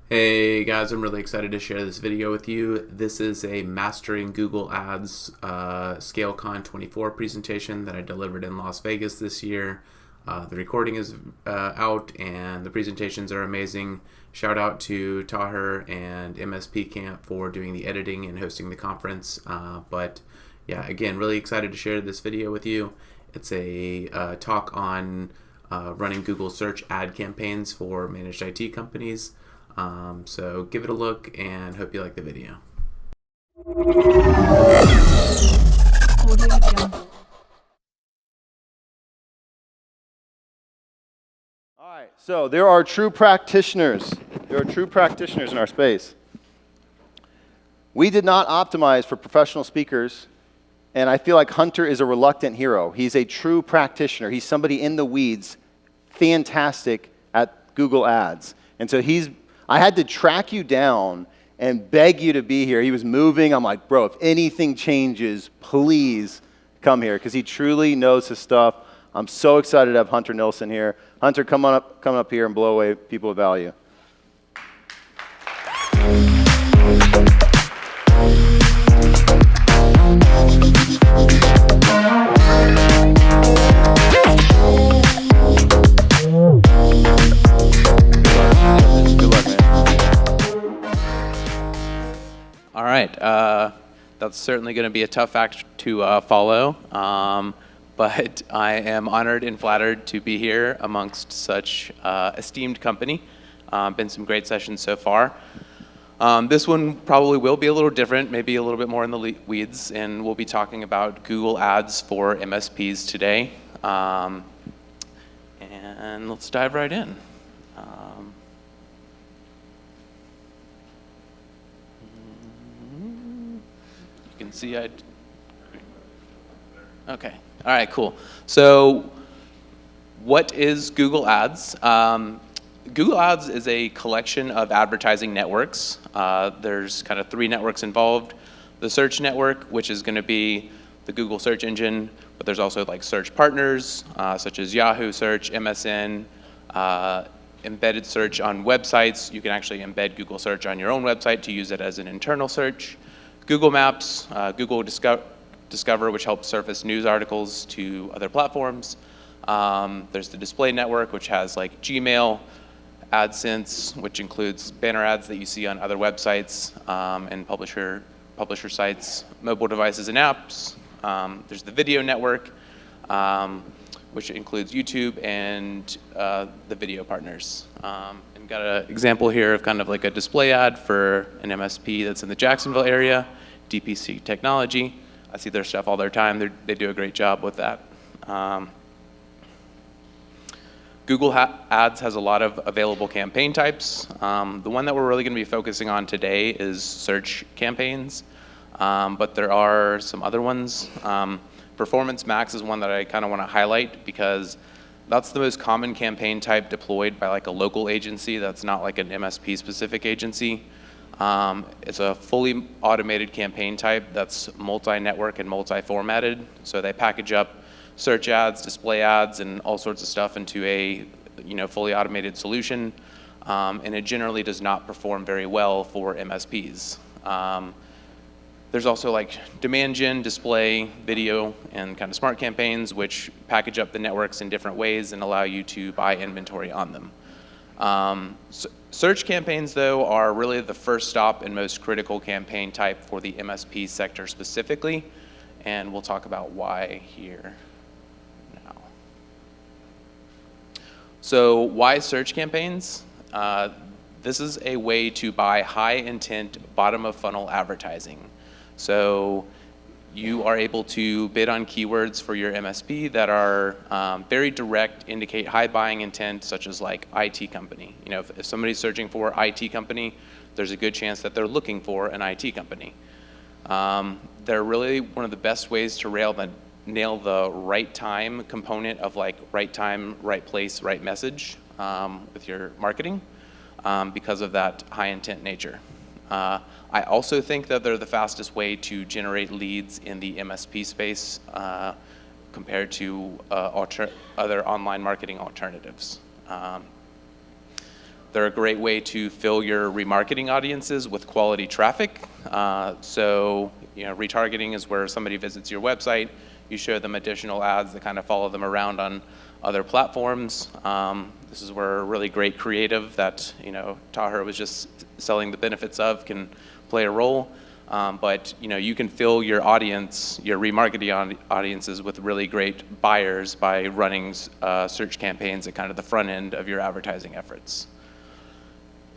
Hey guys, I'm really excited to share this video with you. This is a Mastering Google Ads ScaleCon 24 presentation that I delivered in Las Vegas this year. The recording is out and the presentations are amazing. Shout out to Taher and MSP Camp for doing the editing and hosting the conference. But yeah, again, really excited to share this video with you. It's a talk on running Google search ad campaigns for managed IT companies. So give it a look and hope you like the video. All right, so there are true practitioners. There are true practitioners in our space. We did not optimize for professional speakers, and I feel like Hunter is a reluctant hero. He's a true practitioner. He's somebody in the weeds, fantastic at Google Ads. And so I had to track you down and beg you to be here. He was moving. I'm like, bro, if anything changes, please come here, because he truly knows his stuff. I'm so excited to have Hunter Nilsson here. Hunter, come up here and blow away people of value. All right, that's certainly going to be a tough act to follow, but I am honored and flattered to be here amongst such esteemed company. Been some great sessions so far. This one probably will be a little different, maybe a little bit more in the weeds, and we'll be talking about Google Ads for MSPs today. And let's dive right in. You can see okay. All right, cool. So what is Google Ads? Google Ads is a collection of advertising networks. There's kind of 3 networks involved. The search network, which is going to be the Google search engine, but there's also like search partners, such as Yahoo Search, MSN, embedded search on websites. You can actually embed Google Search on your own website to use it as an internal search. Google Maps, Google Discover, which helps surface news articles to other platforms. There's the display network, which has like Gmail, AdSense, which includes banner ads that you see on other websites and publisher sites, mobile devices and apps. There's the video network, which includes YouTube and the video partners. And got an example here of kind of like a display ad for an MSP that's in the Jacksonville area, DPC Technology. I see their stuff all the time. They do a great job with that. Google Ads has a lot of available campaign types. The one that we're really going to be focusing on today is search campaigns, but there are some other ones. Performance Max is one that I kind of want to highlight because that's the most common campaign type deployed by like a local agency that's not like an MSP specific agency. It's a fully automated campaign type that's multi-network and multi-formatted. So they package up search ads, display ads, and all sorts of stuff into a fully automated solution. And it generally does not perform very well for MSPs. There's also like demand gen, display, video, and kind of smart campaigns, which package up the networks in different ways and allow you to buy inventory on them. Search campaigns, though, are really the first stop and most critical campaign type for the MSP sector specifically, and we'll talk about why here now. So why search campaigns? This is a way to buy high intent, bottom of funnel advertising. So you are able to bid on keywords for your MSP that are very direct, indicate high buying intent, such as like IT company. If somebody's searching for IT company, there's a good chance that they're looking for an IT company. They're really one of the best ways to nail the right time component of like right time, right place, right message with your marketing because of that high intent nature. I also think that they're the fastest way to generate leads in the MSP space compared to other online marketing alternatives. They're a great way to fill your remarketing audiences with quality traffic. So, retargeting is where somebody visits your website, you show them additional ads that kind of follow them around on other platforms. This is where really great creative that, Taher was just selling the benefits of can play a role. But you can fill your audience, your remarketing audiences with really great buyers by running search campaigns at kind of the front end of your advertising efforts.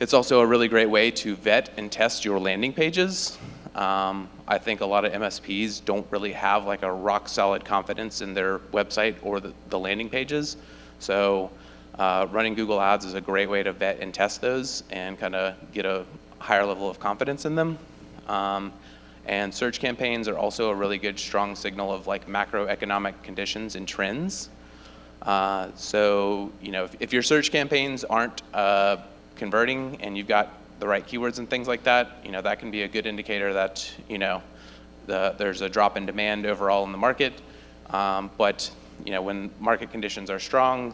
It's also a really great way to vet and test your landing pages. I think a lot of MSPs don't really have like a rock solid confidence in their website or the landing pages. So running Google Ads is a great way to vet and test those and kind of get a higher level of confidence in them. And search campaigns are also a really good strong signal of like macroeconomic conditions and trends. So if your search campaigns aren't converting and you've got the right keywords and things like that, that can be a good indicator that there's a drop in demand overall in the market. But when market conditions are strong,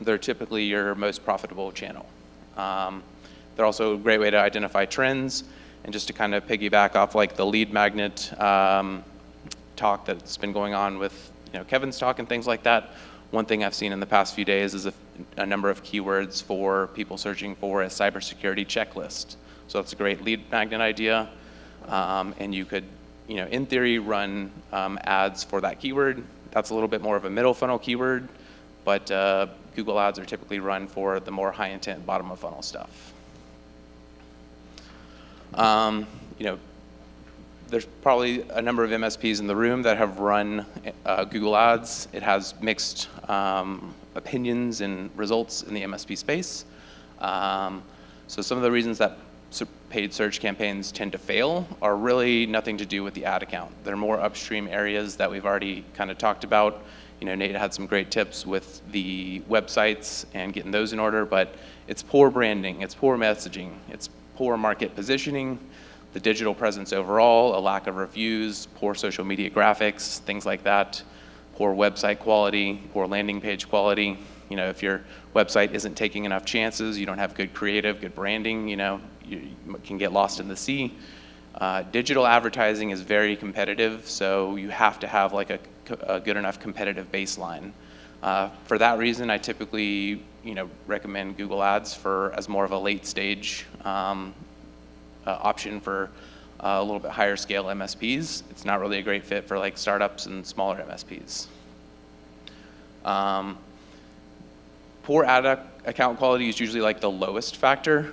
they're typically your most profitable channel. They're also a great way to identify trends. And just to kind of piggyback off like the lead magnet talk that's been going on with Kevin's talk and things like that, one thing I've seen in the past few days is a number of keywords for people searching for a cybersecurity checklist. So that's a great lead magnet idea. And you could, in theory, run ads for that keyword. That's a little bit more of a middle funnel keyword, but Google Ads are typically run for the more high intent bottom of funnel stuff. There's probably a number of MSPs in the room that have run Google Ads. It has mixed opinions and results in the MSP space. So some of the reasons that paid search campaigns tend to fail are really nothing to do with the ad account. They're more upstream areas that we've already kind of talked about. Nate had some great tips with the websites and getting those in order, but it's poor branding, it's poor messaging, it's poor market positioning, the digital presence overall, a lack of reviews, poor social media graphics, things like that, poor website quality, poor landing page quality. If your website isn't taking enough chances, you don't have good creative, good branding, you can get lost in the sea. Digital advertising is very competitive, so you have to have like a good enough competitive baseline. For that reason, I typically recommend Google Ads as more of a late stage option for a little bit higher scale MSPs. It's not really a great fit for like startups and smaller MSPs. Poor ad account quality is usually like the lowest factor,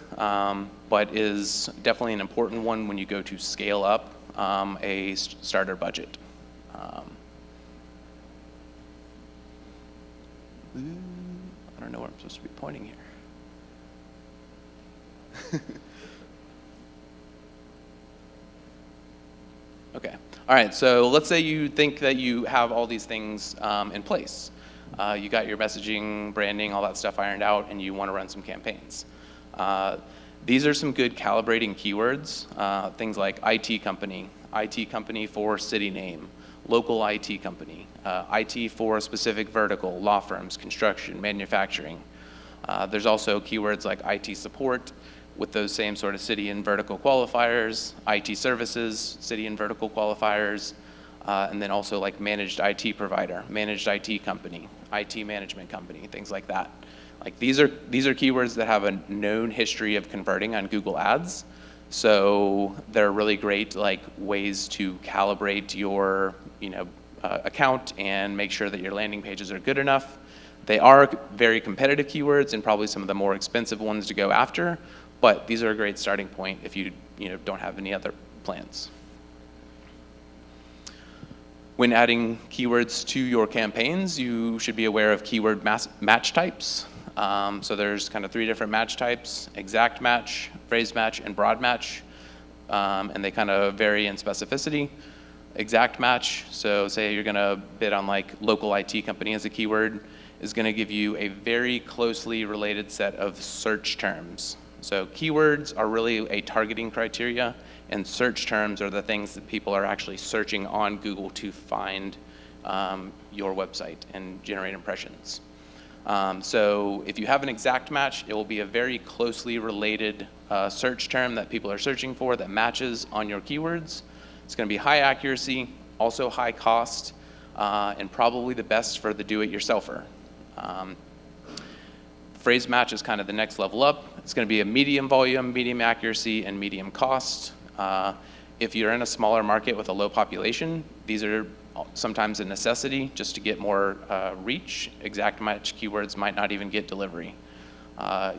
but is definitely an important one when you go to scale up a starter budget. I don't know where I'm supposed to be pointing here. Okay. All right. So let's say you think that you have all these things in place. You got your messaging, branding, all that stuff ironed out, and you want to run some campaigns. These are some good calibrating keywords. Things like IT company for city name, local IT company, IT for a specific vertical, law firms, construction, manufacturing. There's also keywords like IT support, with those same sort of city and vertical qualifiers, IT services, city and vertical qualifiers, and then also like managed IT provider, managed IT company, IT management company, things like that. Like these are keywords that have a known history of converting on Google Ads, so they're really great like ways to calibrate your account and make sure that your landing pages are good enough. They are very competitive keywords and probably some of the more expensive ones to go after. But these are a great starting point if you don't have any other plans. When adding keywords to your campaigns, you should be aware of keyword match types. So there's kind of 3 different match types: exact match, phrase match, and broad match. And they kind of vary in specificity. Exact match, so say you're going to bid on like local IT company as a keyword, is going to give you a very closely related set of search terms. So keywords are really a targeting criteria, and search terms are the things that people are actually searching on Google to find your website and generate impressions. So if you have an exact match, it will be a very closely related search term that people are searching for that matches on your keywords. It's going to be high accuracy, also high cost, and probably the best for the do-it-yourselfer. Phrase match is kind of the next level up. It's going to be a medium volume, medium accuracy, and medium cost. If you're in a smaller market with a low population, these are sometimes a necessity just to get more reach. Exact match keywords might not even get delivery.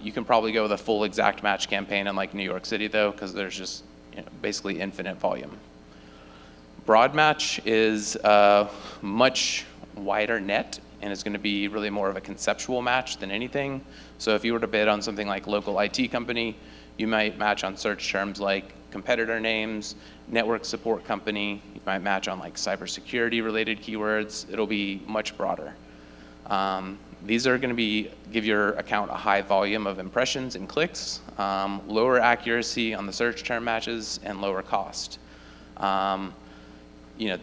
You can probably go with a full exact match campaign in like New York City though, because there's just basically infinite volume. Broad match is a much wider net, and it's going to be really more of a conceptual match than anything. So if you were to bid on something like local IT company, you might match on search terms like competitor names, network support company. You might match on like cybersecurity related keywords. It'll be much broader. These are going to give your account a high volume of impressions and clicks, lower accuracy on the search term matches, and lower cost.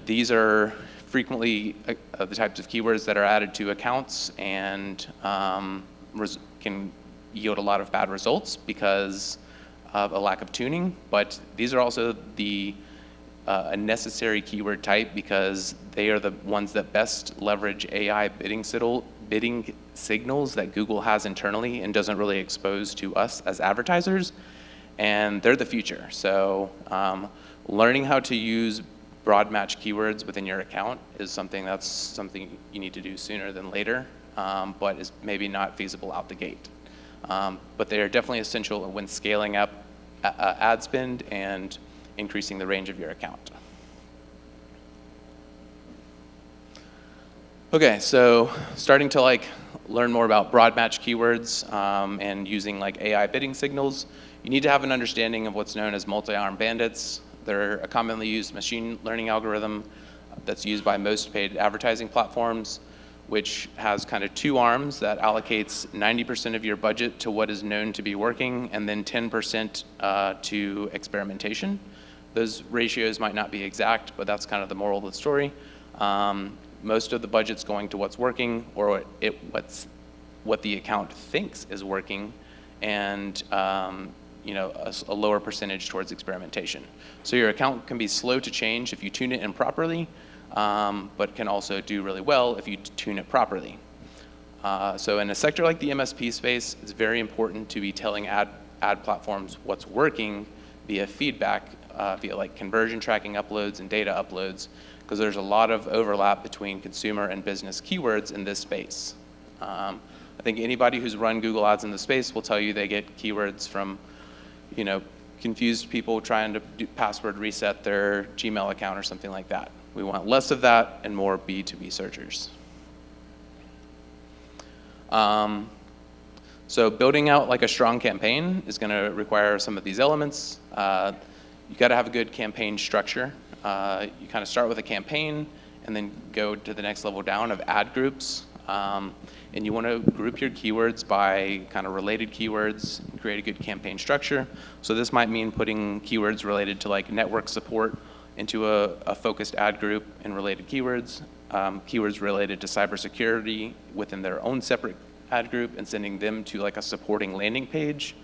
These are frequently the types of keywords that are added to accounts and can yield a lot of bad results because of a lack of tuning, but these are also a necessary keyword type because they are the ones that best leverage AI bidding signals that Google has internally and doesn't really expose to us as advertisers, and they're the future. So learning how to use broad match keywords within your account is something you need to do sooner than later, but is maybe not feasible out the gate. But they are definitely essential when scaling up ad spend and increasing the range of your account. Okay, so starting to learn more about broad match keywords and using AI bidding signals, you need to have an understanding of what's known as multi-arm bandits. They're a commonly used machine learning algorithm that's used by most paid advertising platforms, which has kind of two arms that allocates 90% of your budget to what is known to be working and then 10% to experimentation. Those ratios might not be exact, but that's kind of the moral of the story. Most of the budget's going to what's working or what the account thinks is working, and a lower percentage towards experimentation. So your account can be slow to change if you tune it in properly, but can also do really well if you tune it properly. So in a sector like the MSP space, it's very important to be telling ad platforms what's working via feedback, via conversion tracking uploads and data uploads, because there's a lot of overlap between consumer and business keywords in this space. I think anybody who's run Google Ads in the space will tell you they get keywords from confused people trying to password reset their Gmail account or something like that. We want less of that and more B2B searchers. So building out a strong campaign is going to require some of these elements. You got to have a good campaign structure. You kind of start with a campaign and then go to the next level down of ad groups. And you want to group your keywords by kind of related keywords and create a good campaign structure. So this might mean putting keywords related to network support into a focused ad group and related keywords, keywords related to cybersecurity within their own separate ad group and sending them to a supporting landing page.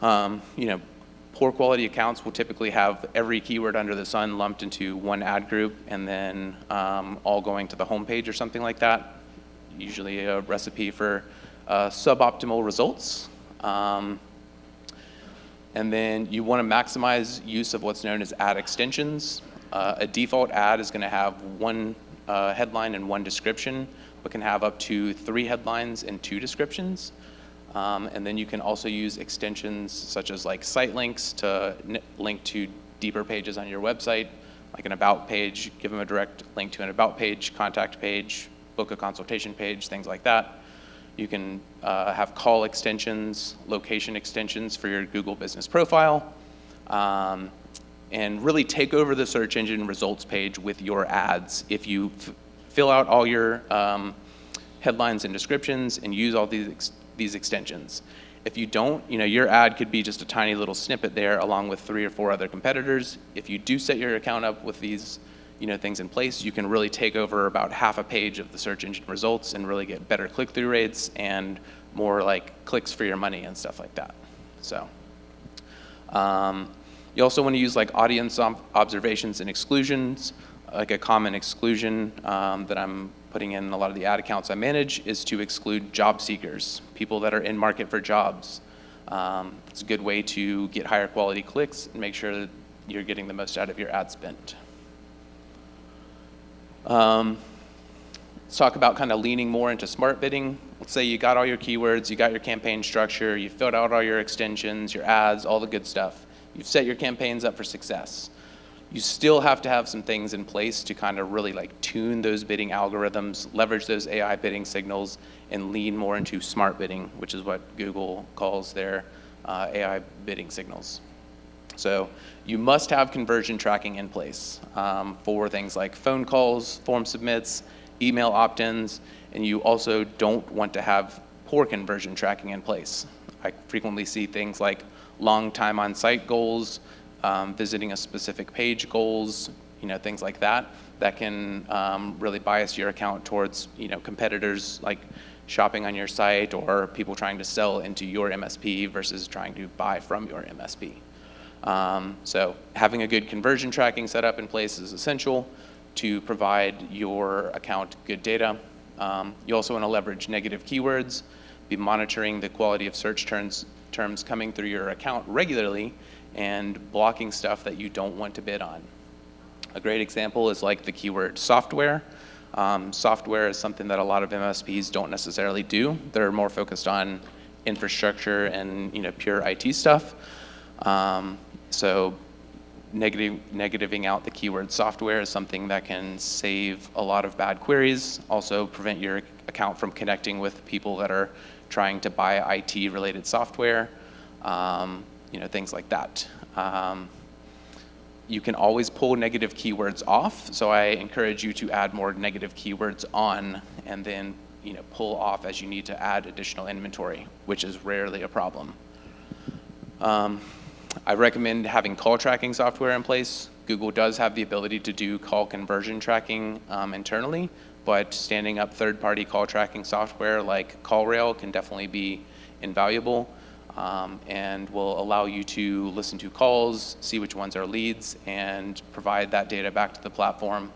Poor quality accounts will typically have every keyword under the sun lumped into one ad group and then all going to the home page or something like that. Usually a recipe for suboptimal results. And then you want to maximize use of what's known as ad extensions. A default ad is going to have one headline and one description, but can have up to 3 headlines and 2 descriptions. And then you can also use extensions such as site links to link to deeper pages on your website, like an about page, give them a direct link to an about page, contact page, book a consultation page, things like that. You can have call extensions, location extensions for your Google business profile, and really take over the search engine results page with your ads. If you fill out all your headlines and descriptions and use all these extensions. If you don't, your ad could be just a tiny little snippet there along with 3 or 4 other competitors. If you do set your account up with these, things in place, you can really take over about half a page of the search engine results and really get better click-through rates and more like clicks for your money and stuff like that. So you also want to use like audience observations and exclusions. Like a common exclusion that I'm putting in a lot of the ad accounts I manage is to exclude job seekers, people that are in market for jobs. It's a good way to get higher quality clicks and make sure that you're getting the most out of your ad spend. Let's talk about kind of leaning more into smart bidding. Let's say you got all your keywords, you got your campaign structure, you filled out all your extensions, your ads, all the good stuff. You've set your campaigns up for success. You still have to have some things in place to kind of really like tune those bidding algorithms, leverage those AI bidding signals, and lean more into smart bidding, which is what Google calls their AI bidding signals. So you must have conversion tracking in place for things like phone calls, form submits, email opt-ins, and you also don't want to have poor conversion tracking in place. I frequently see things like long time on site goals, visiting a specific page goals, things like that, that can really bias your account towards, competitors like shopping on your site or people trying to sell into your MSP versus trying to buy from your MSP. So having a good conversion tracking setup in place is essential to provide your account good data. You also want to leverage negative keywords, be monitoring the quality of search terms coming through your account regularly, and blocking stuff that you don't want to bid on. A great example is like the keyword software. Software is something that a lot of MSPs don't necessarily do. They're more focused on infrastructure and pure IT stuff. So negativing out the keyword software is something that can save a lot of bad queries, also prevent your account from connecting with people that are trying to buy IT-related software, things like that. You can always pull negative keywords off, so I encourage you to add more negative keywords on and then pull off as you need to add additional inventory, which is rarely a problem. I recommend having call tracking software in place. Google does have the ability to do call conversion tracking internally, but standing up third-party call tracking software like CallRail can definitely be invaluable and will allow you to listen to calls, see which ones are leads, and provide that data back to the platform.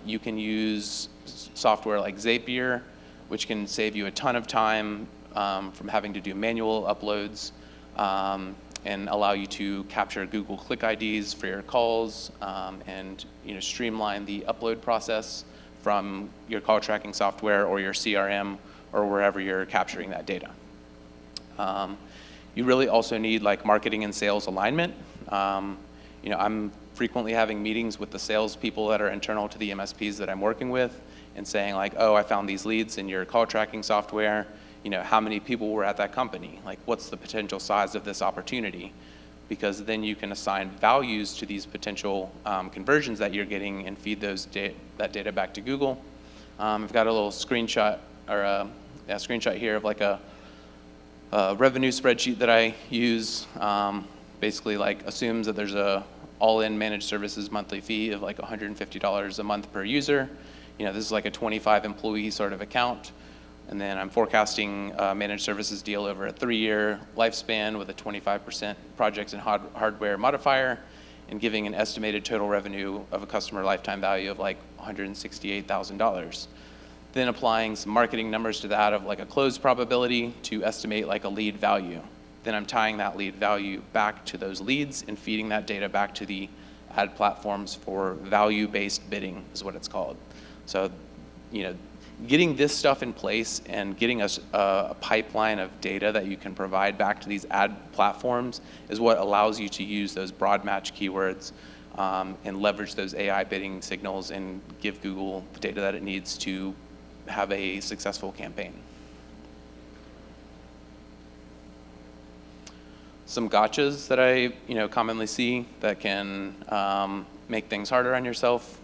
You can use software like Zapier, which can save you a ton of time from having to do manual uploads, and allow you to capture Google Click IDs for your calls, and streamline the upload process from your call tracking software or your CRM or wherever you're capturing that data. You really also need like marketing and sales alignment. I'm frequently having meetings with the salespeople that are internal to the MSPs that I'm working with and saying like, oh, I found these leads in your call tracking software. How many people were at that company? Like, what's the potential size of this opportunity? Because then you can assign values to these potential conversions that you're getting and feed that data back to Google. I've got a little screenshot or a screenshot here of like a revenue spreadsheet that I use. Basically, like assumes that there's a all-in managed services monthly fee of like $150 a month per user. This is like a 25 employee sort of account. And then I'm forecasting a managed services deal over a 3-year lifespan with a 25% projects and hardware modifier, and giving an estimated total revenue of a customer lifetime value of like $168,000. Then applying some marketing numbers to that of like a close probability to estimate like a lead value. Then I'm tying that lead value back to those leads and feeding that data back to the ad platforms for value-based bidding is what it's called. So, getting this stuff in place and getting us a pipeline of data that you can provide back to these ad platforms is what allows you to use those broad match keywords and leverage those AI bidding signals and give Google the data that it needs to have a successful campaign. Some gotchas that I commonly see that can make things harder on yourself.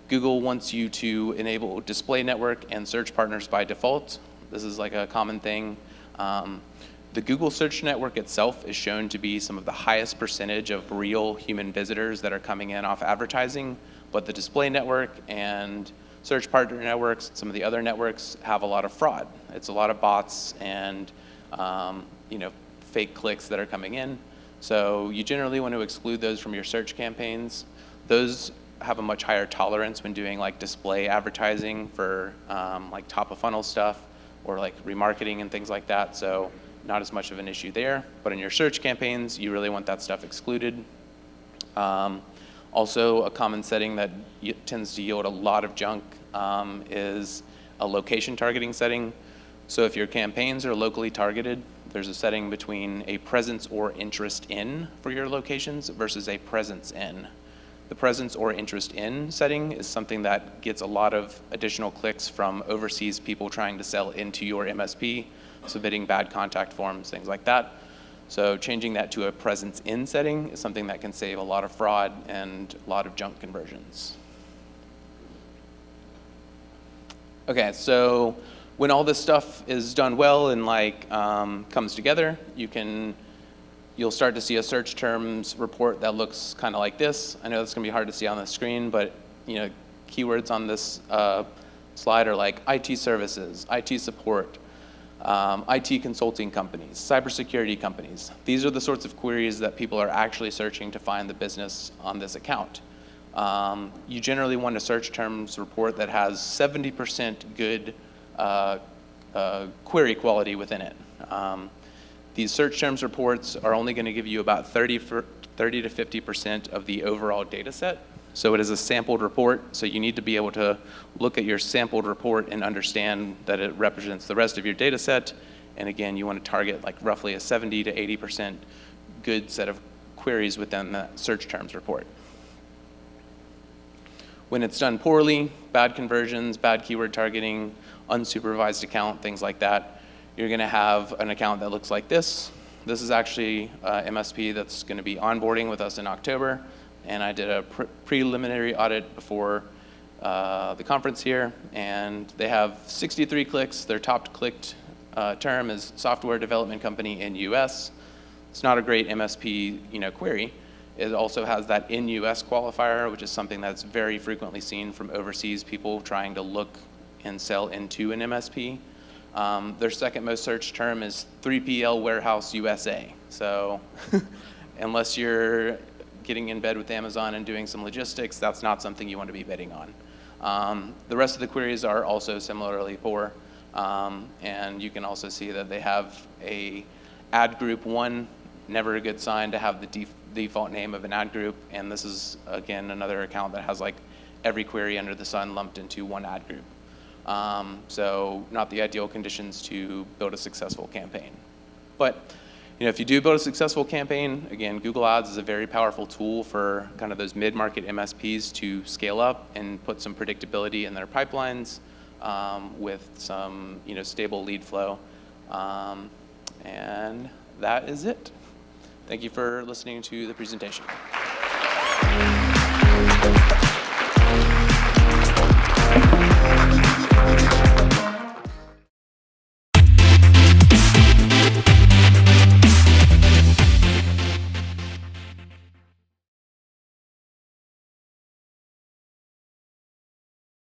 Google wants you to enable display network and search partners by default. This is like a common thing. The Google search network itself is shown to be some of the highest percentage of real human visitors that are coming in off advertising, But the display network and search partner networks, some of the other networks have a lot of fraud. It's a lot of bots and fake clicks that are coming in. So you generally want to exclude those from your search campaigns. Those have a much higher tolerance when doing like display advertising for like top of funnel stuff or like remarketing and things like that. So not as much of an issue there. But in your search campaigns, you really want that stuff excluded. Also, a common setting that tends to yield a lot of junk is a location targeting setting. So if your campaigns are locally targeted, there's a setting between a presence or interest in for your locations versus a presence in. The presence or interest in setting is something that gets a lot of additional clicks from overseas people trying to sell into your MSP, submitting bad contact forms, things like that. So changing that to a presence in setting is something that can save a lot of fraud and a lot of junk conversions. Okay, so when all this stuff is done well and comes together, you'll start to see a search terms report that looks kind of like this. I know that's gonna be hard to see on the screen, but keywords on this slide are like IT services, IT support, IT consulting companies, cybersecurity companies. These are the sorts of queries that people are actually searching to find the business on this account. You generally want a search terms report that has 70% good query quality within it. These search terms reports are only going to give you about 30 to 50% of the overall data set. So it is a sampled report, so you need to be able to look at your sampled report and understand that it represents the rest of your data set. And again, you want to target like roughly a 70 to 80% good set of queries within that search terms report. When it's done poorly, bad conversions, bad keyword targeting, unsupervised account, things like that, you're going to have an account that looks like this. This is actually MSP that's going to be onboarding with us in October. And I did a preliminary audit before the conference here, and they have 63 clicks. Their top clicked term is software development company in US. It's not a great MSP query. It also has that in US qualifier, which is something that's very frequently seen from overseas people trying to look and sell into an MSP. Their second most searched term is 3PL Warehouse USA. So unless you're getting in bed with Amazon and doing some logistics, that's not something you want to be bidding on. The rest of the queries are also similarly poor. And you can also see that they have a ad group 1, never a good sign to have the default name of an ad group. And this is, again, another account that has like every query under the sun lumped into one ad group. So not the ideal conditions to build a successful campaign. But if you do build a successful campaign, again, Google Ads is a very powerful tool for kind of those mid-market MSPs to scale up and put some predictability in their pipelines with some stable lead flow. And that is it. Thank you for listening to the presentation.